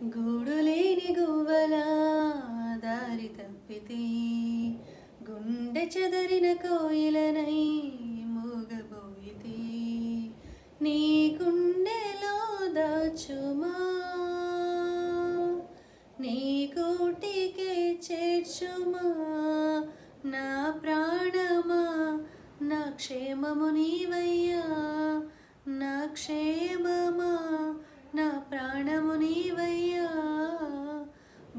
గూడులేని గువ్వలా దారి తప్పితే గుండె చెదరిన కోయిలనై మూగబోయితే నీ గుండెలో దాచుమా నీ కూటికే చేర్చుమా నా ప్రాణమా నా క్షేమము నీవయ్యా నా క్షేమమా నా ప్రాణము నీవయ్యా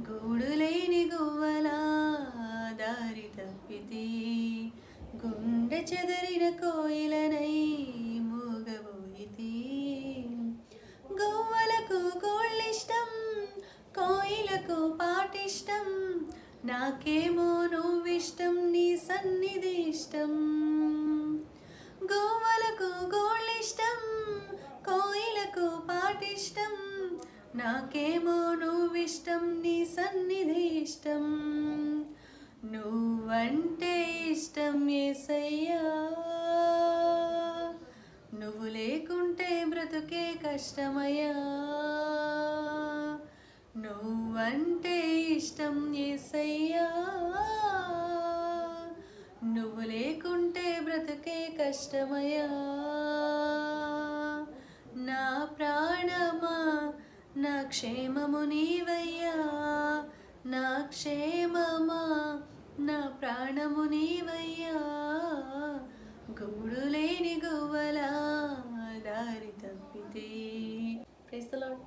గూడులేని గువ్వలా దారి తప్పితే గుండె చెదరిన కోయిలనై మూగబోయితే గువ్వలకు గోళ్ళిష్టం కోయిలకు పాటిష్టం నాకేమో నువ్విష్టం నీ సన్నిధి ఇష్టం గువ్వలకు గోళ్ళిష్టం కోయిలకు పాటిష్టం నాకేమో నువ్విష్టం నీ సన్నిధి ఇష్టం నువ్వంటే ఇష్టం యేసయ్యా నువ్వు లేకుంటే బ్రతుకే కష్టమయ్యా నువ్వంటే ఇష్టం యేసయ్యా నువ్వు లేకుంటే బ్రతుకే కష్టమయ్యా నా ప్రాణమా నా క్షేమము నీవయ్యా నా క్షేమమా నా ప్రాణము నీవయ్యా గూడులేని గువ్వలా దారి తప్పితే ప్రైజ్ ది లార్డ్.